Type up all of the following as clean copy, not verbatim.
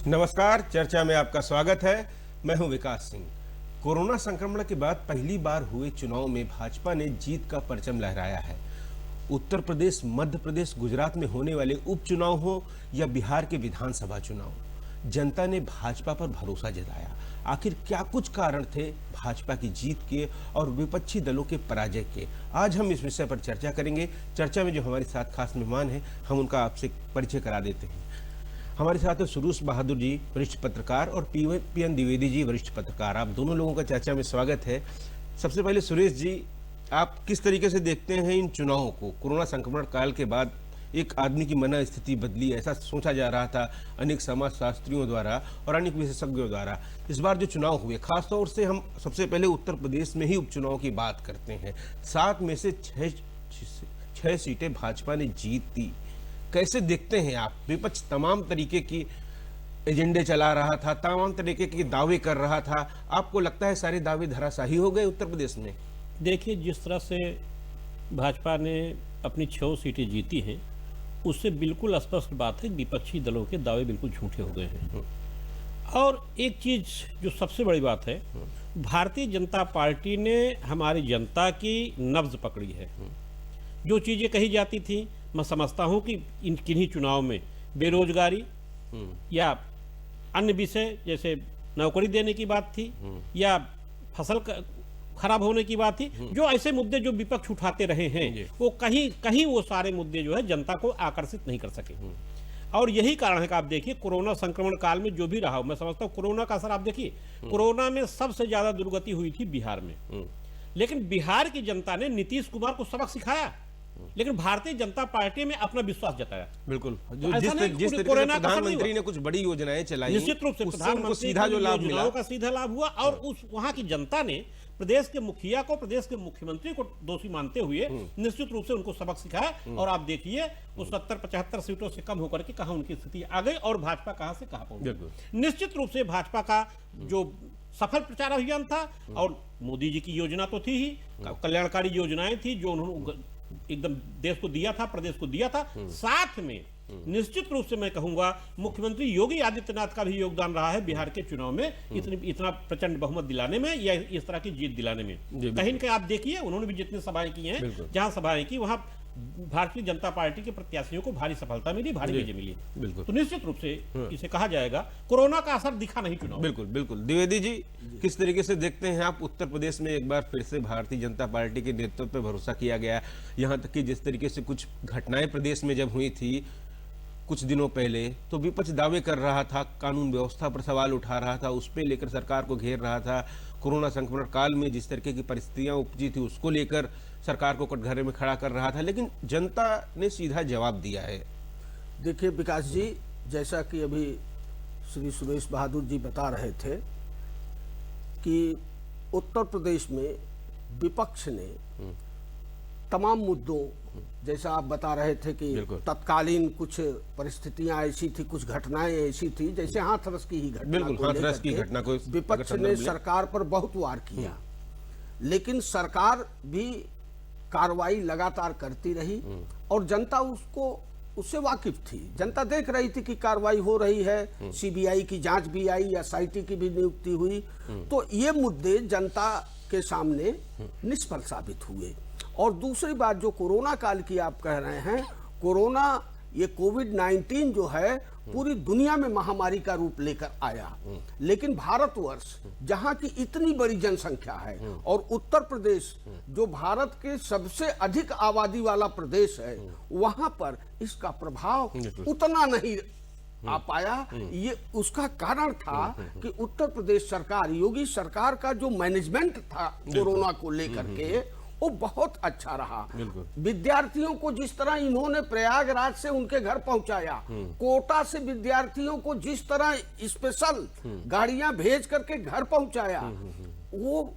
नमस्कार, चर्चा में आपका स्वागत है। मैं हूं विकास सिंह। कोरोना संक्रमण के बाद पहली बार हुए चुनाव में भाजपा ने जीत का परचम लहराया है। उत्तर प्रदेश, मध्य प्रदेश, गुजरात में होने वाले उपचुनाव हो या बिहार के विधानसभा चुनाव, जनता ने भाजपा पर भरोसा जताया। आखिर क्या कुछ कारण थे भाजपा की जीत के और विपक्षी दलों के पराजय के? आज हम इस विषय पर चर्चा करेंगे। चर्चा में जो हमारे साथ खास मेहमान हैं, हम उनका आपसे परिचय करा देते हैं। हमारे साथ है सुरेश बहादुर जी, वरिष्ठ पत्रकार, और पीएन द्विवेदी जी, वरिष्ठ पत्रकार। आप दोनों लोगों का चर्चा में स्वागत है। सबसे पहले सुरेश जी, आप किस तरीके से देखते हैं इन चुनावों को? कोरोना संक्रमण काल के बाद एक आदमी की मन स्थिति बदली, ऐसा सोचा जा रहा था अनेक समाजशास्त्रियों द्वारा और अनेक विशेषज्ञों द्वारा। इस बार जो चुनाव हुए, खासतौर से हम सबसे पहले उत्तर प्रदेश में ही उपचुनाव की बात करते हैं। 7 में से 6 सीटें भाजपा ने जीती। कैसे देखते हैं आप? विपक्ष तमाम तरीके की एजेंडे चला रहा था, तमाम तरीके के दावे कर रहा था। आपको लगता है सारे दावे धराशायी हो गए उत्तर प्रदेश में? देखिए, जिस तरह से भाजपा ने अपनी 6 सीटें जीती हैं, उससे बिल्कुल स्पष्ट बात है विपक्षी दलों के दावे बिल्कुल झूठे हो गए हैं। और एक चीज़ जो सबसे बड़ी बात है, भारतीय जनता पार्टी ने हमारी जनता की नब्ज पकड़ी है। जो चीज़ें कही जाती थी, मैं समझता हूं कि इन किन्हीं चुनाव में बेरोजगारी या अन्य विषय जैसे नौकरी देने की बात थी या फसल खराब होने की बात थी, जो ऐसे मुद्दे जो विपक्ष उठाते रहे हैं, वो कहीं कहीं वो सारे मुद्दे जो है जनता को आकर्षित नहीं कर सके। और यही कारण है कि आप देखिए, कोरोना संक्रमण काल में जो भी रहा, मैं समझता हूँ कोरोना का असर आप देखिए, कोरोना में सबसे ज्यादा दुर्गति हुई थी बिहार में। लेकिन बिहार की जनता ने नीतीश कुमार को सबक सिखाया, लेकिन भारतीय जनता पार्टी में अपना विश्वास जताया। बिल्कुल, जिस तरीके से प्रधानमंत्री ने कुछ बड़ी योजनाएं चलाई, निश्चित रूप से प्रधानमंत्री सीधा जो लाभ मिला, का सीधा लाभ हुआ। और उस वहां की जनता ने प्रदेश के मुखिया को, प्रदेश के मुख्यमंत्री को दोषी मानते हुए निश्चित रूप से उनको सबक सिखाया। और आप देखिए, वो 70-75 सीटों से कम होकर के कहां उनकी स्थिति आ गई और भाजपा कहां से कहां पहुंची। निश्चित रूप से भाजपा का जो सफल प्रचार अभियान था, और मोदी जी की योजना तो थी ही, कल्याणकारी योजनाएं थी जो उन्होंने एकदम देश को दिया था, प्रदेश को दिया था। साथ में निश्चित रूप से मैं कहूंगा मुख्यमंत्री योगी आदित्यनाथ का भी योगदान रहा है बिहार के चुनाव में, इतना प्रचंड बहुमत दिलाने में या इस तरह की जीत दिलाने में। कहीं न कहीं आप देखिए, उन्होंने भी जितनी सभाएं की हैं, जहां सभाएं की, वहां भारतीय जनता पार्टी के प्रत्याशियों को भारी सफलता मिली, भारी विजय मिली। बिल्कुल, तो निश्चित रूप से इसे कहा जाएगा कोरोना का असर दिखा नहीं चुनाव। बिल्कुल बिल्कुल। द्विवेदी जी, किस तरीके से देखते हैं आप? उत्तर प्रदेश में एक बार फिर से भारतीय जनता पार्टी के नेतृत्व पर भरोसा किया गया, यहाँ तक कि जिस तरीके से कुछ घटनाएं प्रदेश में जब हुई थी कुछ दिनों पहले, तो विपक्ष दावे कर रहा था, कानून व्यवस्था पर सवाल उठा रहा था, उस पर लेकर सरकार को घेर रहा था। कोरोना संक्रमण काल में जिस तरीके की परिस्थितियां उपजी थी, उसको लेकर सरकार को कटघरे में खड़ा कर रहा था, लेकिन जनता ने सीधा जवाब दिया है। देखिए विकास जी, जैसा कि अभी श्री सुरेश बहादुर जी बता रहे थे कि उत्तर प्रदेश में विपक्ष ने तमाम मुद्दों, जैसा आप बता रहे थे कि तत्कालीन कुछ परिस्थितियां ऐसी थी, कुछ घटनाएं ऐसी थी, जैसे हाथरस की ही घटना को विपक्ष ने सरकार पर बहुत वार किया, लेकिन सरकार भी कार्रवाई लगातार करती रही और जनता उससे वाकिफ थी। जनता देख रही थी कि कार्रवाई हो रही है, सीबीआई की जांच भी आई, एसआईटी की भी नियुक्ति हुई, तो ये मुद्दे जनता के सामने निष्फल साबित हुए। और दूसरी बात, जो कोरोना काल की आप कह रहे हैं, कोरोना, ये कोविड-19 जो है पूरी दुनिया में महामारी का रूप लेकर आया, लेकिन भारतवर्ष जहां की इतनी बड़ी जनसंख्या है और उत्तर प्रदेश जो भारत के सबसे अधिक आबादी वाला प्रदेश है, वहां पर इसका प्रभाव उतना नहीं आ पाया। ये उसका कारण था कि उत्तर प्रदेश सरकार, योगी सरकार का जो मैनेजमेंट था कोरोना को लेकर के, वो बहुत अच्छा रहा। विद्यार्थियों को जिस तरह इन्होंने प्रयागराज से उनके घर पहुंचाया, कोटा से विद्यार्थियों को जिस तरह स्पेशल गाड़ियां भेज करके घर पहुंचाया, वो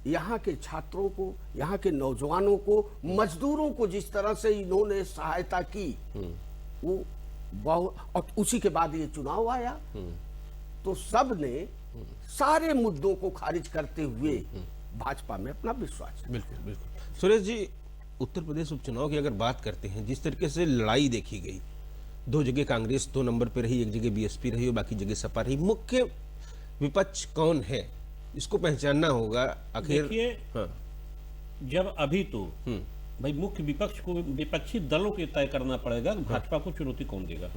यहाँ के छात्रों को, यहाँ के नौजवानों को, मजदूरों को जिस तरह से इन्होंने सहायता की, वो बहुत। और उसी के बाद ये चुनाव आया, तो सब ने सारे मुद्दों को खारिज करते हुए भाजपा में अपना विश्वास है। बिल्कुल बिल्कुल। सुरेश जी, उत्तर प्रदेश उपचुनाव की अगर बात करते हैं, जिस तरीके से लड़ाई देखी गई, 2 जगह कांग्रेस 2 नंबर पे रही, 1 जगह बीएसपी रही और बाकी जगह सपा रही। मुख्य विपक्ष कौन है, इसको पहचानना होगा आखिर। देखिए, हाँ, जब अभी तो भाई मुख्य विपक्ष को विपक्षी दलों के तय करना पड़ेगा कि भाजपा को चुनौती कौन देगा।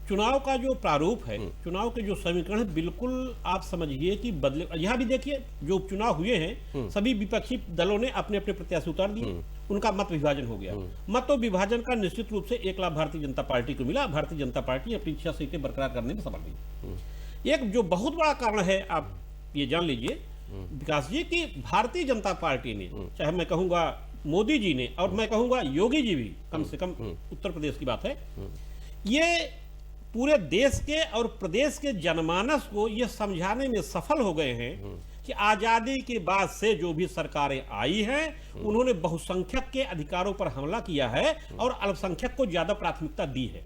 चुनाव का जो प्रारूप है, चुनाव के जो समीकरण है, बिल्कुल आप समझिए कि बदले। यहाँ भी देखिए, जो उपचुनाव हुए हैं सभी विपक्षी दलों ने अपने अपने प्रत्याशी उतार दिए, उनका मत विभाजन हो गया। मत विभाजन का निश्चित रूप से 1 लाख भारतीय जनता पार्टी को मिला। भारतीय जनता पार्टी अपनी 6 सीटें बरकरार करने में सफल रही। एक जो बहुत बड़ा कारण है, आप ये जान लीजिए विकास जी, कि भारतीय जनता पार्टी ने, चाहे मैं कहूंगा मोदी जी ने और मैं कहूंगा योगी जी भी, कम से कम उत्तर प्रदेश की बात है, ये पूरे देश के और प्रदेश के जनमानस को ये समझाने में सफल हो गए हैं कि आजादी के बाद से जो भी सरकारें आई हैं उन्होंने बहुसंख्यक के अधिकारों पर हमला किया है और अल्पसंख्यक को ज्यादा प्राथमिकता दी है।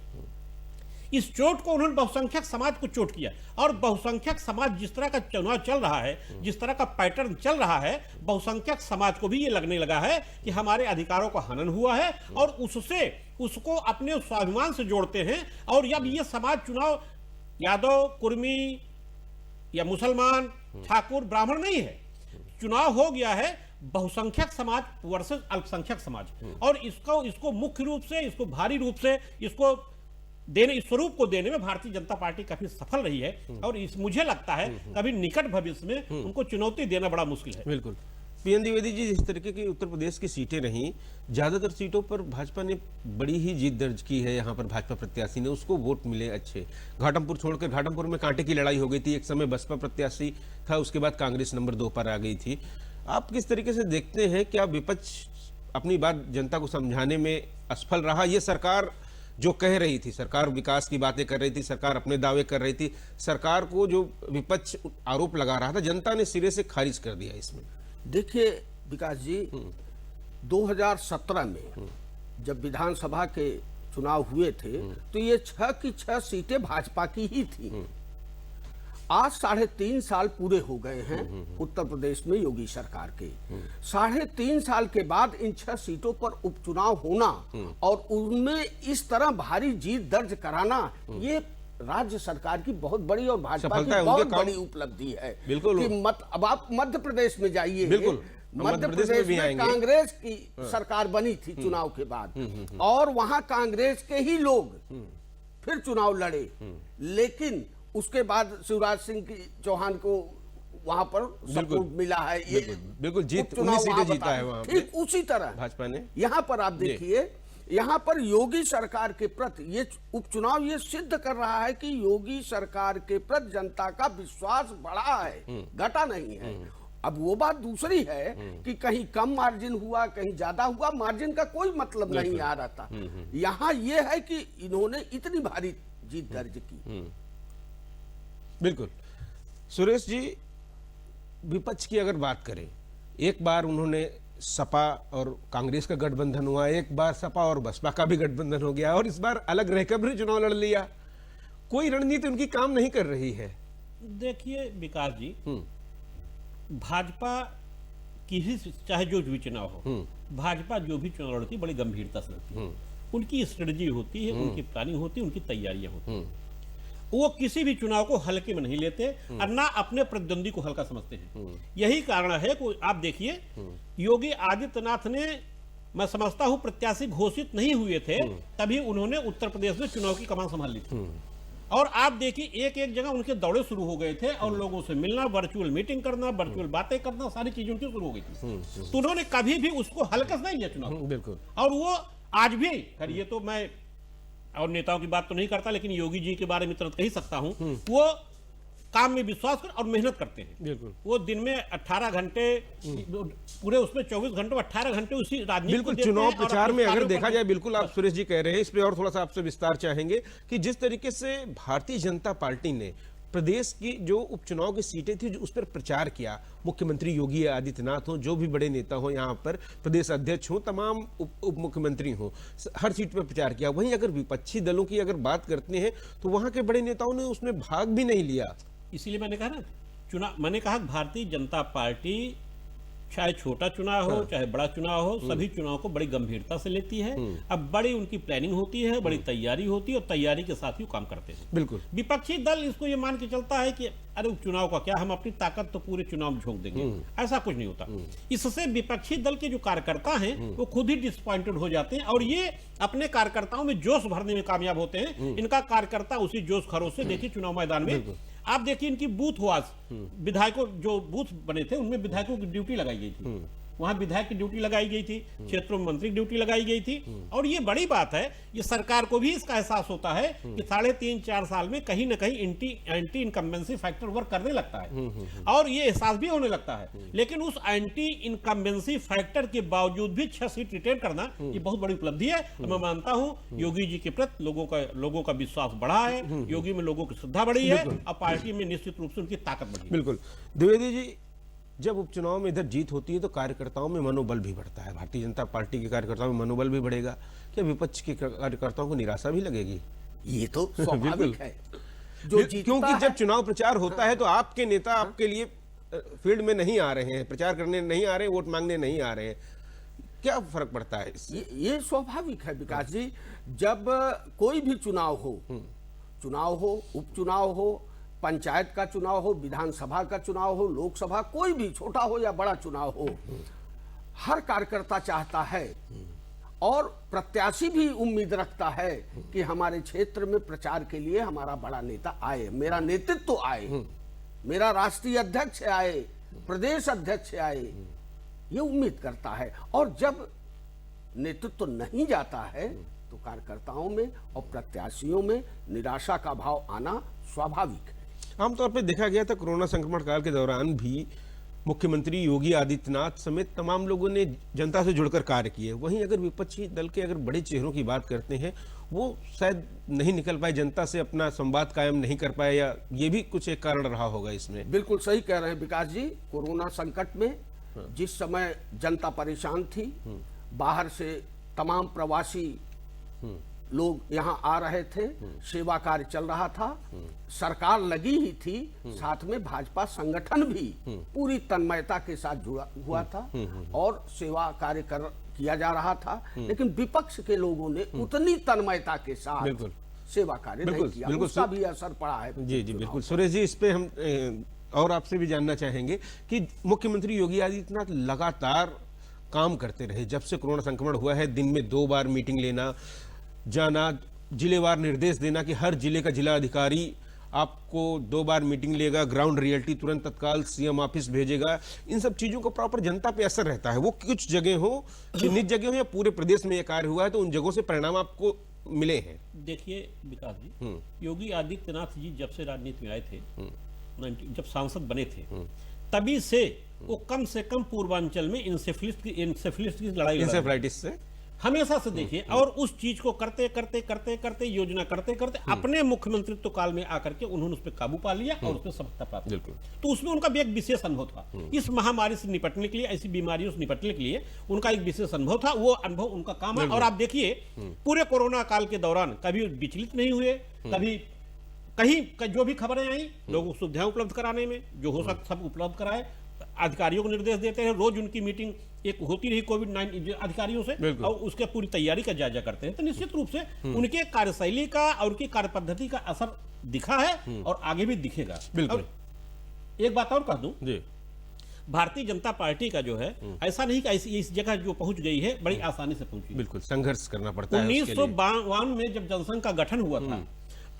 इस चोट को उन्होंने बहुसंख्यक समाज को चोट किया, और बहुसंख्यक समाज जिस तरह का चुनाव चल रहा है, जिस तरह का पैटर्न चल रहा है, बहुसंख्यक समाज को भी ये लगने लगा है कि हमारे अधिकारों का हनन हुआ है और उससे उसको अपने स्वाभिमान से जोड़ते हैं। और जब ये समाज चुनाव यादव, कुर्मी या मुसलमान, ठाकुर, ब्राह्मण नहीं है, चुनाव हो गया है बहुसंख्यक समाज वर्सेस अल्पसंख्यक समाज, और इसको मुख्य रूप से, इसको भारी रूप से, इसको देने, इस स्वरूप को देने में भारतीय जनता पार्टी काफी सफल रही है। और मुझे लगता है कभी निकट भविष्य में उनको चुनौती देना बड़ा मुश्किल है। बिल्कुल। पीएन द्विवेदी जी, जिस तरीके की उत्तर प्रदेश की सीटें रहीं, ज्यादातर सीटों पर भाजपा ने बड़ी ही जीत दर्ज की है। यहाँ पर भाजपा प्रत्याशी ने, उसको वोट मिले अच्छे। घाटमपुर छोड़कर, घाटमपुर में कांटे की लड़ाई हो गई थी, एक समय बसपा प्रत्याशी था, उसके बाद कांग्रेस नंबर 2 पर आ गई थी। आप किस तरीके से देखते हैं, क्या विपक्ष अपनी बात जनता को समझाने में असफल रहा? ये सरकार जो कह रही थी, सरकार विकास की बातें कर रही थी, सरकार अपने दावे कर रही थी, सरकार को जो विपक्ष आरोप लगा रहा था, जनता ने सिरे से खारिज कर दिया इसमें। देखिए विकास जी, 2017 में जब विधानसभा के चुनाव हुए थे तो ये 6 की 6 सीटें भाजपा की ही थी। आज 3.5 साल पूरे हो गए हैं उत्तर प्रदेश में योगी सरकार के। 3.5 साल के बाद इन 6 सीटों पर उपचुनाव होना और उनमें इस तरह भारी जीत दर्ज कराना, ये राज्य सरकार की बहुत बड़ी और भाजपा की बहुत बड़ी उपलब्धि है। बिल्कुल। कि अब आप मध्य प्रदेश में जाइए, बिल्कुल, मध्य प्रदेश में कांग्रेस की सरकार बनी थी चुनाव के बाद, और वहां कांग्रेस के ही लोग फिर चुनाव लड़े, लेकिन उसके बाद शिवराज सिंह चौहान को वहां पर सपोर्ट मिला है। ये बिल्कुल जीत 19 सीटें जीता है वहां। ठीक उसी तरह भाजपा ने यहां पर आप देखिए, यहां पर योगी सरकार के प्रति ये उपचुनाव ये सिद्ध कर रहा है कि योगी सरकार के प्रति जनता का विश्वास बढ़ा है, घटा नहीं है। अब वो बात दूसरी है कि कहीं कम मार्जिन हुआ, कहीं ज्यादा हुआ, मार्जिन का कोई मतलब नहीं आ रहा था। यहां ये है कि इन्होंने इतनी भारी जीत दर्ज की। बिल्कुल। सुरेश जी, विपक्ष की अगर बात करें, एक बार उन्होंने सपा और कांग्रेस का गठबंधन हुआ, एक बार सपा और बसपा का भी गठबंधन हो गया, और इस बार अलग रहकर भी चुनाव लड़ लिया। कोई रणनीति उनकी काम नहीं कर रही है। देखिए विकास जी, भाजपा की ही चाहे जो भी चुनाव हो, भाजपा जो भी चुनाव लड़ती बड़ी गंभीरता से लड़ती है। उनकी स्ट्रेटजी होती है, उनकी प्लानिंग होती है, उनकी तैयारियां होती हैं। वो किसी भी चुनाव को हल्के में नहीं लेते और ना अपने प्रतिद्वंदी को हल्का समझते हैं। यही कारण है कि आप देखिए, योगी आदित्यनाथ ने, मैं समझता हूं प्रत्याशी घोषित नहीं हुए थे तभी उन्होंने उत्तर प्रदेश में चुनाव की कमान संभाल ली थी। और आप देखिए, एक एक जगह उनके दौरे शुरू हो गए थे और लोगों से मिलना, वर्चुअल मीटिंग करना, वर्चुअल बातें करना, सारी चीजें उनकी शुरू हो गई थी। तो उन्होंने कभी भी उसको हल्का से नहीं लिया चुनाव। बिल्कुल। और वो आज भी, खैर ये तो मैं और नेताओं की बात तो नहीं करता, लेकिन योगी जी के बारे में तुरंत कह ही सकता हूं, वो काम में विश्वास कर और मेहनत करते हैं। बिल्कुल। वो दिन में 18 घंटे, पूरे उसमें 24 घंटे 18 घंटे उसी राजनीति बिल्कुल चुनाव प्रचार में अगर देखा जाए, बिल्कुल आप सुरेश जी कह रहे हैं, इस पे और थोड़ा सा आपसे विस्तार चाहेंगे कि जिस तरीके से भारतीय जनता पार्टी ने प्रदेश की जो उपचुनाव की सीटें थी उस पर प्रचार किया, मुख्यमंत्री योगी आदित्यनाथ हो, जो भी बड़े नेता हो यहाँ पर, प्रदेश अध्यक्ष हो, तमाम उप मुख्यमंत्री हो, हर सीट पर प्रचार किया। वहीं अगर विपक्षी दलों की अगर बात करते हैं तो वहां के बड़े नेताओं ने उसमें भाग भी नहीं लिया। इसीलिए मैंने कहा ना, मैंने कहा भारतीय जनता पार्टी चाहे छोटा चुनाव हो चाहे बड़ा चुनाव हो, सभी चुनाव को बड़ी गंभीरता से लेती है। अब बड़ी उनकी प्लानिंग होती है, बड़ी तैयारी होती है और तैयारी के साथ ही वो काम करते हैं। बिल्कुल। विपक्षी दल इसको ये मान के चलता है कि अरे उपचुनाव का क्या, हम अपनी ताकत तो पूरे चुनाव में झोंक देंगे। ऐसा कुछ नहीं होता। इससे विपक्षी दल के जो कार्यकर्ता हैं वो खुद ही डिसअपॉइंटेड हो जाते हैं और ये अपने कार्यकर्ताओं में जोश भरने में कामयाब होते हैं। इनका कार्यकर्ता उसी जोश खरोश से देखिए चुनाव मैदान में आप देखिए इनकी बूथ वास विधायकों जो बूथ बने थे उनमें विधायकों की ड्यूटी लगाई गई थी, वहां विधायक की ड्यूटी लगाई गई थी, क्षेत्रों में मंत्री की ड्यूटी लगाई गई थी। और ये बड़ी बात है, ये सरकार को भी इसका एहसास होता है कि 3.5-4 साल में कहीं ना कहीं एंटी इनकम्बेंसी फैक्टर वर्क करने लगता है और ये एहसास भी होने लगता है। लेकिन उस एंटी इनकम्बेंसी फैक्टर के बावजूद भी 6 सीट रिटेन करना ये बहुत बड़ी उपलब्धि है। मैं मानता हूं योगी जी के प्रति लोगों का विश्वास बढ़ा है, योगी में लोगों की श्रद्धा बढ़ी है और पार्टी में निश्चित रूप से उनकी ताकत बढ़ी है। बिल्कुल। द्विवेदी जी, जब उपचुनाव में इधर जीत होती है तो कार्यकर्ताओं में मनोबल भी बढ़ता है। भारतीय जनता पार्टी के कार्यकर्ताओं में मनोबल भी बढ़ेगा, क्या विपक्ष के कार्यकर्ताओं को निराशा भी लगेगी? ये तो स्वाभाविक है। क्योंकि जब चुनाव प्रचार होता है तो आपके नेता आपके लिए फील्ड में नहीं आ रहे हैं, प्रचार करने नहीं आ रहे हैं, वोट मांगने नहीं आ रहे हैं, क्या फर्क पड़ता है इससे? ये स्वाभाविक है विकास जी। जब कोई भी चुनाव हो, उपचुनाव हो, पंचायत का चुनाव हो, विधानसभा का चुनाव हो, लोकसभा, कोई भी छोटा हो या बड़ा चुनाव हो, हर कार्यकर्ता चाहता है और प्रत्याशी भी उम्मीद रखता है कि हमारे क्षेत्र में प्रचार के लिए हमारा बड़ा नेता आए, मेरा नेतृत्व आए, मेरा राष्ट्रीय अध्यक्ष आए, प्रदेश अध्यक्ष आए, ये उम्मीद करता है। और जब नेतृत्व नहीं जाता है तो कार्यकर्ताओं में और प्रत्याशियों में निराशा का भाव आना स्वाभाविक है। आमतौर पर देखा गया था कोरोना संक्रमण काल के दौरान भी मुख्यमंत्री योगी आदित्यनाथ समेत तमाम लोगों ने जनता से जुड़कर कार्य किए। वहीं अगर विपक्षी दल के अगर बड़े चेहरों की बात करते हैं, वो शायद नहीं निकल पाए, जनता से अपना संवाद कायम नहीं कर पाए, या ये भी कुछ एक कारण रहा होगा इसमें? बिल्कुल सही कह रहे हैं विकास जी। कोरोना संकट में जिस समय जनता परेशान थी, बाहर से तमाम प्रवासी लोग यहाँ आ रहे थे, सेवा कार्य चल रहा था, सरकार लगी ही थी, साथ में भाजपा संगठन भी पूरी तन्मयता के साथ जुड़ा हुआ था और सेवा कार्य किया जा रहा था। लेकिन विपक्ष के लोगों ने उतनी तन्मयता के साथ सेवा कार्य नहीं किया, उसका भी असर पड़ा है। जी जी बिल्कुल। सुरेश जी, इस पे हम और आपसे भी जानना चाहेंगे कि मुख्यमंत्री योगी आदित्यनाथ लगातार काम करते रहे। जब से कोरोना संक्रमण हुआ है, दिन में 2 बार मीटिंग लेना, जाना, जिलेवार निर्देश देना कि हर जिले का जिला अधिकारी आपको 2 बार मीटिंग लेगा, ग्राउंड रियलिटी तुरंत तत्काल सीएम ऑफिस भेजेगा। इन सब चीजों का प्रॉपर जनता पे असर रहता है। वो कुछ जगह हो, निज जगह हो या पूरे प्रदेश में ये कार्य हुआ है, तो उन जगहों से परिणाम आपको मिले हैं? देखिए विकास जी, योगी आदित्यनाथ जी जब से राजनीति में आए थे, जब सांसद बने थे, तभी से वो कम से कम पूर्वांचल में इंसेफ्लिस की लड़ाई इंसेफ्लाइटिस से हमेशा से देखिए, और उस चीज को करते योजना करते अपने मुख्यमंत्रित्व काल में आकर के उन्होंने उस पर काबू पा लिया और उस पर सफलता प्राप्त की। तो उसमें उनका भी एक विशेष अनुभव था। इस महामारी से निपटने के लिए, ऐसी बीमारियों से निपटने के लिए उनका एक विशेष अनुभव था। वो अनुभव उनका काम है। और आप देखिए पूरे कोरोना काल के दौरान कभी विचलित नहीं हुए, कभी कहीं जो भी खबरें आई लोगों को सुविधाएं उपलब्ध कराने में जो हो सकता सब उपलब्ध कराए। अधिकारियों को निर्देश देते हैं, रोज उनकी मीटिंग एक होती रही कोविड-19 अधिकारियों से, और उसके पूरी तैयारी का जायजा करते हैं। तो निश्चित रूप से उनके कार्यशैली का और उनकी कार्यपद्धति का असर दिखा है और आगे भी दिखेगा। और एक बात और कह दूं, भारतीय जनता पार्टी का जो है, ऐसा नहीं कि इस जगह जो पहुंच गई है बड़ी आसानी से पहुंची। बिल्कुल संघर्ष करना पड़ता है। 1952 में जब जनसंघ का गठन हुआ था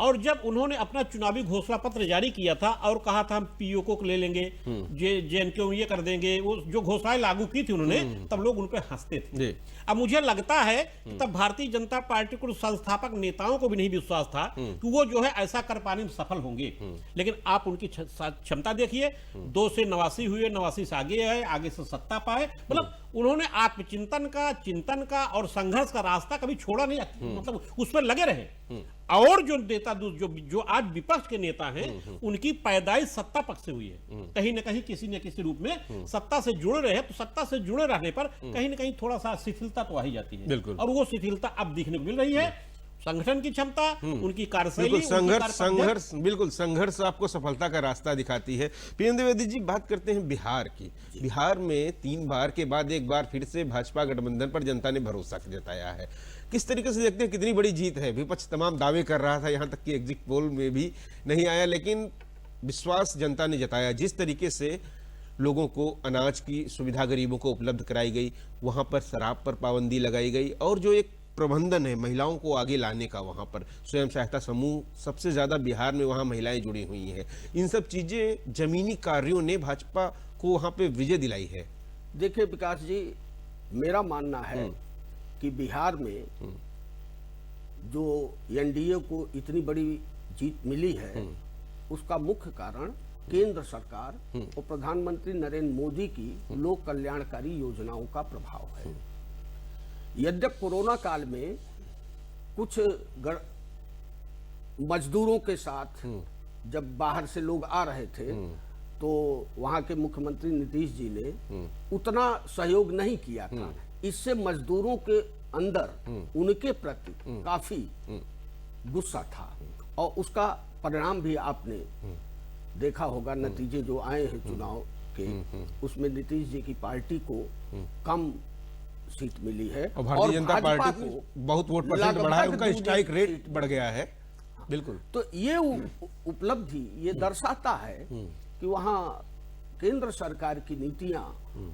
और जब उन्होंने अपना चुनावी घोषणा पत्र जारी किया था और कहा था हम पीओको को ले लेंगे, जेएनके ये कर देंगे, वो जो घोषणाएं लागू की थी उन्होंने, तब लोग उन पर हंसते थे। अब मुझे लगता है कि तब भारतीय जनता पार्टी को संस्थापक नेताओं को भी नहीं विश्वास था कि वो जो है ऐसा कर पाने में सफल होंगे। लेकिन आप उनकी क्षमता देखिए, 2 से 89 हुए, 89 से आगे आए, आगे से सत्ता पाए। मतलब उन्होंने आत्मचिंतन का, चिंतन का और संघर्ष का रास्ता कभी छोड़ा नहीं, मतलब उस पर लगे रहे। और जो नेता जो आज विपक्ष के नेता हैं, उनकी पैदाइश सत्ता पक्ष से हुई है। कहीं न कहीं किसी न किसी रूप में सत्ता से जुड़े रहे, तो सत्ता से जुड़े रहने पर कहीं न कहीं थोड़ा सा शिथिलता तो आ ही जाती है। और वो शिथिलता अब दिखने को मिल रही है। संगठन की क्षमता, उनकी कार्यशैली, बिल्कुल उनकी संघर्ष कार्यपद्धति। संघर्ष बिल्कुल संघर्ष आपको सफलता का रास्ता दिखाती है। पीएम द्विवेदी जी, बात करते हैं बिहार की। बिहार में 3 बार के बाद एक बार फिर से भाजपा गठबंधन पर जनता ने भरोसा जताया है। किस तरीके से देखते हैं, कितनी बड़ी जीत है? विपक्ष तमाम दावे कर रहा था, यहां तक कि एग्जिट पोल में भी नहीं आया, लेकिन विश्वास जनता ने जताया। जिस तरीके से लोगों को अनाज की सुविधा गरीबों को उपलब्ध कराई गई, वहां पर शराब पर पाबंदी लगाई गई, और जो एक प्रबंधन है महिलाओं को आगे लाने का, वहां पर स्वयं सहायता समूह सबसे ज्यादा बिहार में वहां महिलाएं जुड़ी हुई हैं। इन सब चीजें, जमीनी कार्यों ने भाजपा को वहां पे विजय दिलाई है। देखिए विकास जी, मेरा मानना है कि बिहार में जो एनडीए को इतनी बड़ी जीत मिली है, उसका मुख्य कारण केंद्र सरकार और प्रधानमंत्री नरेंद्र मोदी की लोक कल्याणकारी योजनाओं का प्रभाव है। यद्यपि कोरोना काल में कुछ मजदूरों के साथ जब बाहर से लोग आ रहे थे, तो वहां के मुख्यमंत्री नीतीश जी ने उतना सहयोग नहीं किया था। इससे मजदूरों के अंदर उनके प्रति काफी गुस्सा था, और उसका परिणाम भी आपने देखा होगा। नतीजे जो आए हैं चुनाव के, उसमें नीतीश जी की पार्टी को कम सीट मिली है, और भारतीय जनता भाजपा पार्टी को बहुत वोट परसेंट बढ़ा है, उनका स्ट्राइक रेट बढ़ गया है। बिल्कुल। तो ये उपलब्धि ये दर्शाता है कि वहाँ केंद्र सरकार की नीतियां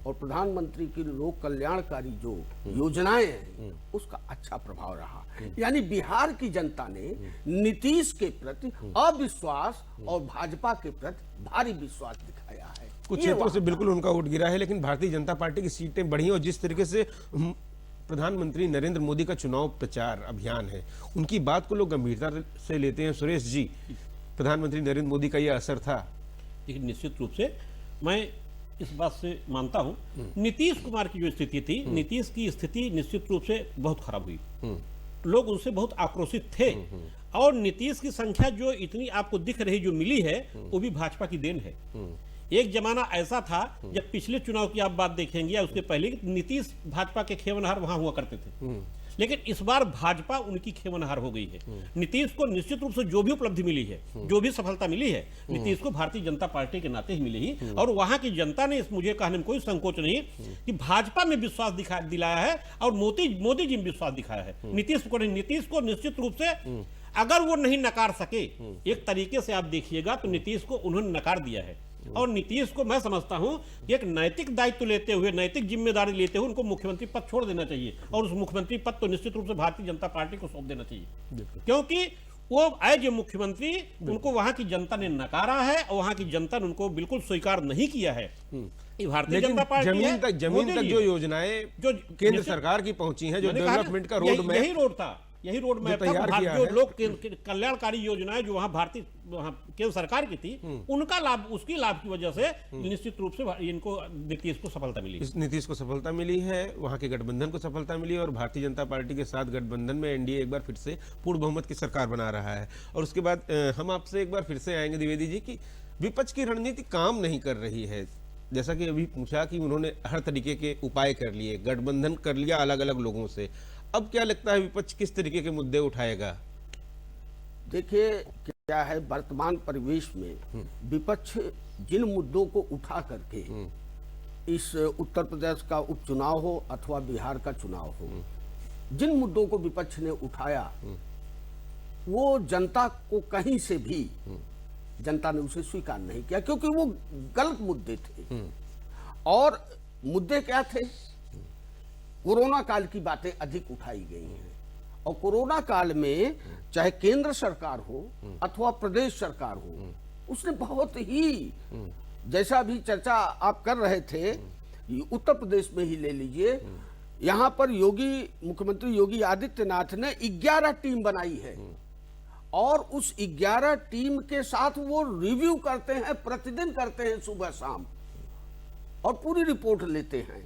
और प्रधानमंत्री की लोक कल्याणकारी जो योजनाएं हैं, उसका अच्छा प्रभाव रहा। यानी बिहार की जनता ने नीतीश के प्रति अविश्वास और भाजपा के प्रति भारी विश्वास दिखाया है। कुछ क्षेत्रों से बिल्कुल उनका वोट गिरा है, लेकिन भारतीय जनता पार्टी की सीटें बढ़ी, और जिस तरीके से प्रधानमंत्री नरेंद्र मोदी का चुनाव प्रचार अभियान है, उनकी बात को लोग गंभीरता से लेते हैं। सुरेश जी, प्रधानमंत्री नरेंद्र मोदी का यह असर था? लेकिन निश्चित रूप से मैं इस बात से मानता हूं, नीतीश कुमार की जो स्थिति थी, नीतीश की स्थिति निश्चित रूप से बहुत खराब हुई। लोग उनसे बहुत आक्रोशित थे, और नीतीश की संख्या जो इतनी आपको दिख रही जो मिली है, वो भी भाजपा की देन है। एक जमाना ऐसा था जब पिछले चुनाव की आप बात देखेंगे या उसके पहले, नीतीश भाजपा के खेवनहार वहां हुआ करते थे, लेकिन इस बार भाजपा उनकी खेवनहार हो गई है। नीतीश को निश्चित रूप से जो भी उपलब्धि मिली है, जो भी सफलता मिली है, नीतीश को भारतीय जनता पार्टी के नाते ही मिली ही, और वहां की जनता ने, मुझे कहने में कोई संकोच नहीं कि भाजपा में विश्वास दिलाया है, और मोदी जी में विश्वास दिखाया है। नीतीश को निश्चित रूप से अगर वो नहीं नकार सके, एक तरीके से आप देखिएगा तो नीतीश को उन्होंने नकार दिया है। और नीतीश को मैं समझता हूं एक नैतिक दायित्व लेते हुए, नैतिक जिम्मेदारी लेते हुए उनको मुख्यमंत्री पद छोड़ देना चाहिए, और उस मुख्यमंत्री पद तो निश्चित रूप से भारतीय जनता पार्टी को सौंप देना चाहिए, क्योंकि वो एज ए मुख्यमंत्री उनको वहां की जनता ने नकारा है, और वहां की जनता ने उनको बिल्कुल स्वीकार नहीं किया है। ये भारतीय जनता पार्टी जमीन तक जो योजनाएं जो केंद्र सरकार की पहुंची हैं, जो डेवलपमेंट का रोड मैप, यही रोड मैप था। जो लोग कल्याणकारी योजनाएं जो वहां केंद्र सरकार की थी, उनका लाभ, उसकी लाभ की वजह से निश्चित रूप से इनको, नीतीश को सफलता मिली। नीतीश को सफलता मिली है, वहां के गठबंधन को सफलता मिली, और भारतीय जनता पार्टी के साथ गठबंधन में एनडीए एक बार फिर से पूर्ण बहुमत की सरकार बना रहा है। और उसके बाद हम आपसे एक बार फिर से आएंगे द्विवेदी जी कि विपक्ष की रणनीति काम नहीं कर रही है। जैसा कि अभी पूछा कि उन्होंने हर तरीके के उपाय कर लिए, गठबंधन कर लिया अलग अलग लोगों से, अब क्या लगता है विपक्ष किस तरीके के मुद्दे उठाएगा? देखिए क्या है, वर्तमान परिवेश में विपक्ष जिन मुद्दों को उठा करके, इस उत्तर प्रदेश का उपचुनाव हो अथवा बिहार का चुनाव हो, जिन मुद्दों को विपक्ष ने उठाया, वो जनता को कहीं से भी जनता ने उसे स्वीकार नहीं किया, क्योंकि वो गलत मुद्दे थे। और मुद्दे क्या थे? कोरोना काल की बातें अधिक उठाई गई हैं, और कोरोना काल में चाहे केंद्र सरकार हो अथवा प्रदेश सरकार हो, उसने बहुत ही, जैसा भी चर्चा आप कर रहे थे, उत्तर प्रदेश में ही ले लीजिए, यहां पर मुख्यमंत्री योगी आदित्यनाथ ने 11 टीम बनाई है, और उस 11 टीम के साथ वो रिव्यू करते हैं, प्रतिदिन करते हैं, सुबह शाम, और पूरी रिपोर्ट लेते हैं।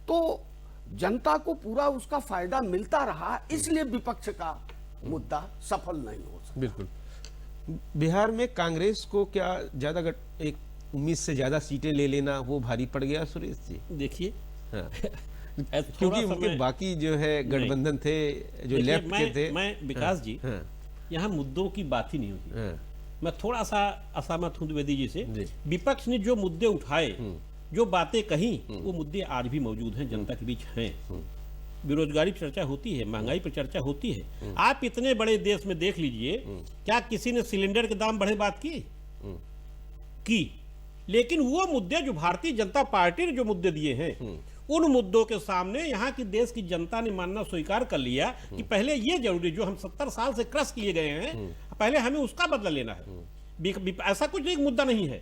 तो जनता को पूरा उसका फायदा मिलता रहा, इसलिए विपक्ष का मुद्दा सफल नहीं हो सका। बिल्कुल। बिहार में कांग्रेस को क्या ज्यादा एक उम्मीद से ज्यादा सीटें ले लेना वो भारी पड़ गया सुरेश जी? देखिए, हाँ। क्योंकि उनके बाकी जो है गठबंधन थे जो देखिए, लेफ्ट के थे। मैं विकास जी हाँ, यहाँ मुद्दों की बात ही नहीं हुई। हाँ, मैं थोड़ा सा असहमत हूं द्विवेदी जी से। जी। विपक्ष ने जो मुद्दे उठाए, जो बातें कही, वो मुद्दे आज भी मौजूद हैं, जनता के बीच हैं। बेरोजगारी पर चर्चा होती है, महंगाई पर चर्चा होती है। आप इतने बड़े देश में देख लीजिए, क्या किसी ने सिलेंडर के दाम बढ़े बात की? लेकिन वो मुद्दे जो भारतीय जनता पार्टी ने जो मुद्दे दिए हैं, उन मुद्दों के सामने यहाँ की देश की जनता ने मानना स्वीकार कर लिया कि पहले ये जरूरी, जो हम 70 साल से क्रश किए गए हैं, पहले हमें उसका बदला लेना है। ऐसा कुछ एक मुद्दा नहीं है,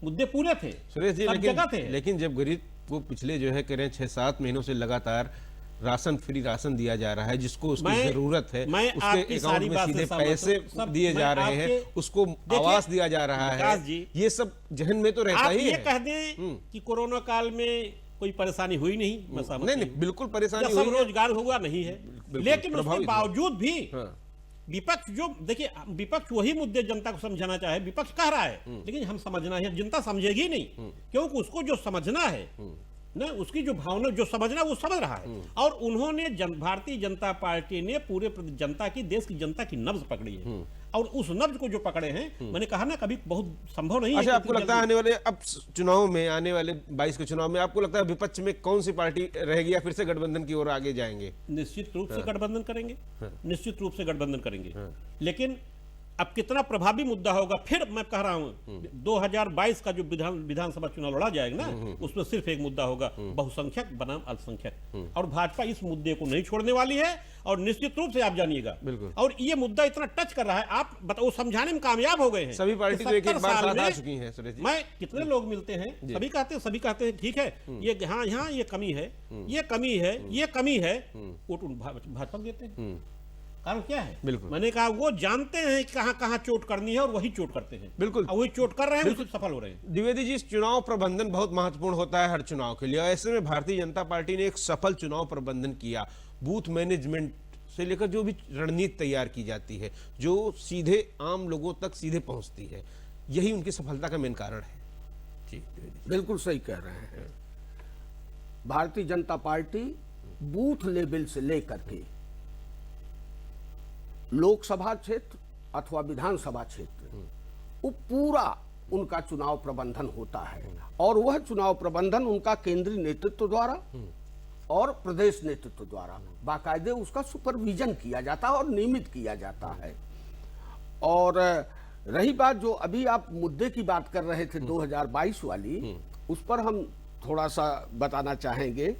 मुद्दे पूरे थे, सुरेश जी, सब जगह थे। लेकिन जब गरीब को पिछले जो है कह रहे हैं 6-7 महीनों से लगातार फ्री राशन दिया जा रहा है, जिसको उसकी जरूरत है, उसके अकाउंट में सीधे पैसे दिए जा रहे हैं, उसको आवास दिया जा रहा है, ये सब जहन में तो रहता ही है। आप ये कह दें कि कोरोना काल में कोई परेशानी हुई नहीं, मैं सहमत नहीं, बिल्कुल परेशानी सब हुई है, रोजगार हुआ नहीं है, लेकिन उसके बावजूद भी हाँ। विपक्ष जो, देखिए, विपक्ष वही मुद्दे जनता को समझाना चाहे, विपक्ष कह रहा है, लेकिन हम समझना है, जनता समझेगी नहीं, क्योंकि उसको जो समझना है ना, उसकी जो भावना, जो समझना, वो समझ रहा है। और उन्होंने भारतीय जनता पार्टी ने पूरे जनता की, देश की जनता की नब्ज पकड़ी है, और उस नब्ज को जो पकड़े हैं, मैंने कहा ना, कभी बहुत संभव नहीं है। अच्छा, आपको लगता है आने वाले अब चुनाव में, आने वाले 22 के चुनाव में, आपको लगता है विपक्ष में कौन सी पार्टी रहेगी, या फिर से गठबंधन की ओर आगे जाएंगे? निश्चित रूप से गठबंधन करेंगे, निश्चित रूप से गठबंधन करेंगे। लेकिन अब कितना प्रभावी मुद्दा होगा, फिर मैं कह रहा हूं 2022 का जो विधानसभा चुनाव लड़ा जाएगा ना, उसमें सिर्फ एक मुद्दा होगा, बहुसंख्यक बनाम अल्पसंख्यक, और भाजपा इस मुद्दे को नहीं छोड़ने वाली है, और निश्चित रूप से आप जानिएगा। और ये मुद्दा इतना टच कर रहा है, आप बताओ, समझाने में कामयाब हो गए हैं। सभी पार्टी तो एक बार साथ आ चुकी हैं सुरेश जी। मैं कितने लोग मिलते हैं, सभी कहते हैं ठीक है, ये हाँ यहाँ ये कमी है, ये कमी है, ये कमी है, वोट भाजपा को देते हैं। कारण क्या है? बिल्कुल, मैंने कहा वो जानते हैं कहां कहां चोट करनी है, और वही चोट करते हैं। बिल्कुल, और वही चोट कर रहे हैं, उससे सफल हो रहे हैं। द्विवेदी जी, चुनाव प्रबंधन बहुत महत्वपूर्ण होता है हर चुनाव के लिए। ऐसे में भारतीय जनता पार्टी ने एक सफल चुनाव प्रबंधन किया, बूथ मैनेजमेंट से लेकर जो भी रणनीति तैयार की जाती है, जो सीधे आम लोगों तक सीधे पहुंचती है, यही उनकी सफलता का मेन कारण है। जी, बिल्कुल सही कह रहे हैं। Bharatiya Janata party booth level से लेकर के लोकसभा क्षेत्र अथवा विधानसभा क्षेत्र, वो पूरा उनका चुनाव प्रबंधन होता है, और वह चुनाव प्रबंधन उनका केंद्रीय नेतृत्व द्वारा और प्रदेश नेतृत्व द्वारा बाकायदे उसका सुपरविजन किया जाता है और नियमित किया जाता है। और रही बात जो अभी आप मुद्दे की बात कर रहे थे 2022 वाली, उस पर हम थोड़ा सा बताना चाहेंगे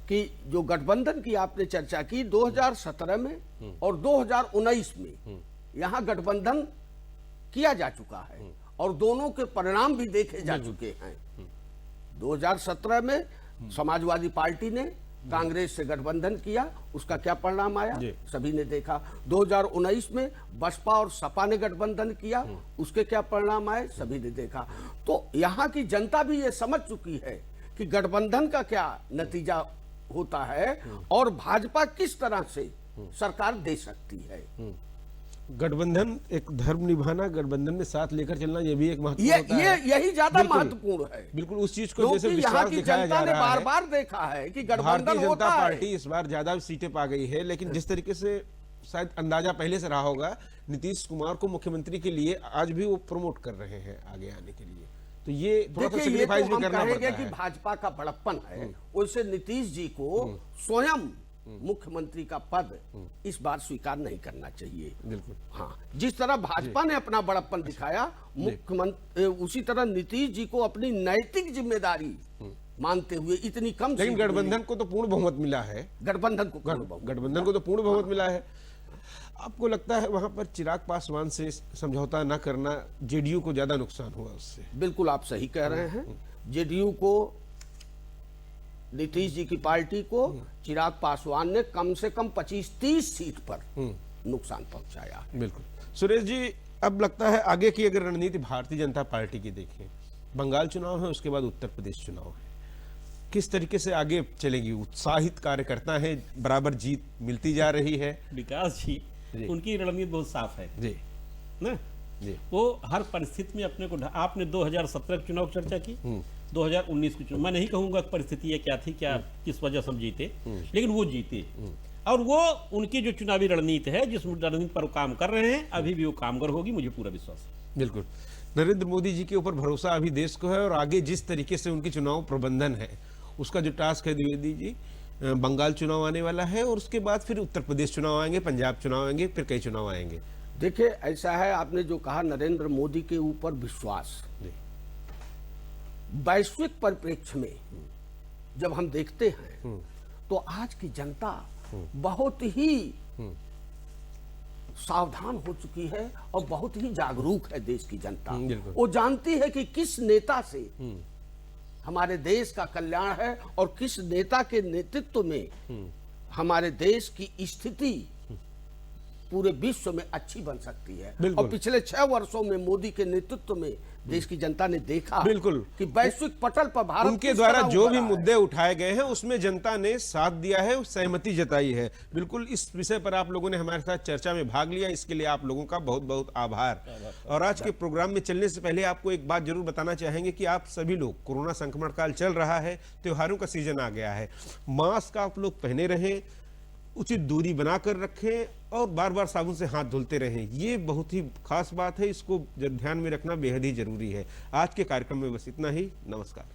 कि जो गठबंधन की आपने चर्चा की 2017 में और 2019 में यहाँ गठबंधन किया जा चुका है, और दोनों के परिणाम भी देखे जा चुके हैं। 2017 में समाजवादी पार्टी ने कांग्रेस से गठबंधन किया, उसका क्या परिणाम आया सभी ने देखा। 2019 में बसपा और सपा ने गठबंधन किया, उसके क्या परिणाम आए सभी ने देखा। तो यहाँ की जनता भी ये समझ चुकी है कि गठबंधन का क्या नतीजा होता है, और भाजपा किस तरह से सरकार दे सकती है। गठबंधन एक धर्म निभाना, गठबंधन में साथ लेकर चलना, ये भी एक महत्वपूर्ण होता है। यही ज्यादा महत्वपूर्ण है। बिल्कुल, उस चीज को जैसे विश्वास दिखाया जा रहा है। बार बार देखा है कि गठबंधन भारतीय होता जनता है। पार्टी इस बार ज्यादा सीटें पा गई है, लेकिन जिस तरीके से शायद अंदाजा पहले से रहा होगा, नीतीश कुमार को मुख्यमंत्री के लिए आज भी वो प्रमोट कर रहे हैं आगे आने के लिए। तो ये थोड़ा सा सैक्रिफाइस भी करना पड़ता है कि भाजपा का बड़प्पन है, वैसे नीतीश जी को स्वयं मुख्यमंत्री का पद इस बार स्वीकार नहीं करना चाहिए। बिल्कुल, हाँ, जिस तरह भाजपा ने अपना बड़प्पन दिखाया, मुख्यमंत्री उसी तरह नीतीश जी को अपनी नैतिक जिम्मेदारी मानते हुए इतनी कम, लेकिन गठबंधन को तो पूर्ण बहुमत मिला है। गठबंधन को तो पूर्ण बहुमत मिला है। आपको लगता है वहां पर चिराग पासवान से समझौता न करना जेडीयू को ज्यादा नुकसान हुआ उससे? बिल्कुल आप सही कह रहे हैं। जेडीयू को, नीतीश जी की पार्टी को चिराग पासवान ने कम से कम 25-30 सीट पर नुकसान पहुंचाया। बिल्कुल। सुरेश जी, अब लगता है आगे की अगर रणनीति भारतीय जनता पार्टी की देखें, बंगाल चुनाव है, उसके बाद उत्तर प्रदेश चुनाव है, किस तरीके से आगे चलेगी? उत्साहित कार्यकर्ता है, बराबर जीत मिलती जा रही है। विकास जी, उनकी रणनीति बहुत साफ है जी ना जी। वो हर परिस्थिति में अपने को, आपने 2017 के चुनाव की चर्चा की, 2019 के चुनाव, मैं नहीं कहूंगा परिस्थितियां क्या थी, क्या किस वजह से हम जीते, लेकिन वो जीते। और वो उनकी जो चुनावी रणनीति है, जिस रणनीति पर वो काम कर रहे हैं, अभी भी वो कामगर होगी, मुझे पूरा विश्वास है। बिल्कुल, नरेंद्र मोदी जी के ऊपर भरोसा अभी देश को है, और आगे जिस तरीके से उनकी चुनाव प्रबंधन है, उसका जो टास्क है द्विवेदी जी, बंगाल चुनाव आने वाला है और उसके बाद फिर उत्तर प्रदेश चुनाव आएंगे, पंजाब चुनाव आएंगे, फिर कई चुनाव आएंगे। देखिए, ऐसा है, आपने जो कहा नरेंद्र मोदी के ऊपर विश्वास, वैश्विक परिप्रेक्ष्य में जब हम देखते हैं तो आज की जनता बहुत ही सावधान हो चुकी है और बहुत ही जागरूक है। देश की जनता वो जानती है कि किस नेता से हमारे देश का कल्याण है और किस नेता के नेतृत्व में हमारे देश की स्थिति पूरे विश्व में अच्छी बन सकती है। और पिछले 6 वर्षों में मोदी के नेतृत्व में देश की जनता ने देखा बिल्कुल कि वैश्विक पटल पर भारत उनके द्वारा जो भी मुद्दे उठाए गए हैं उसमें जनता ने साथ दिया है, सहमति जताई है। बिल्कुल, इस विषय पर आप लोगों ने हमारे साथ चर्चा में भाग लिया, इसके लिए आप लोगों का बहुत बहुत आभार। और आज के प्रोग्राम में चलने से पहले आपको एक बात जरूर बताना चाहेंगे कि आप सभी लोग, कोरोना संक्रमण काल चल रहा है, त्योहारों का सीजन आ गया है, मास्क आप लोग पहने रहें, उचित दूरी बनाकर रखें और बार बार साबुन से हाथ धुलते रहें। ये बहुत ही खास बात है, इसको ध्यान में रखना बेहद ही जरूरी है। आज के कार्यक्रम में बस इतना ही। नमस्कार।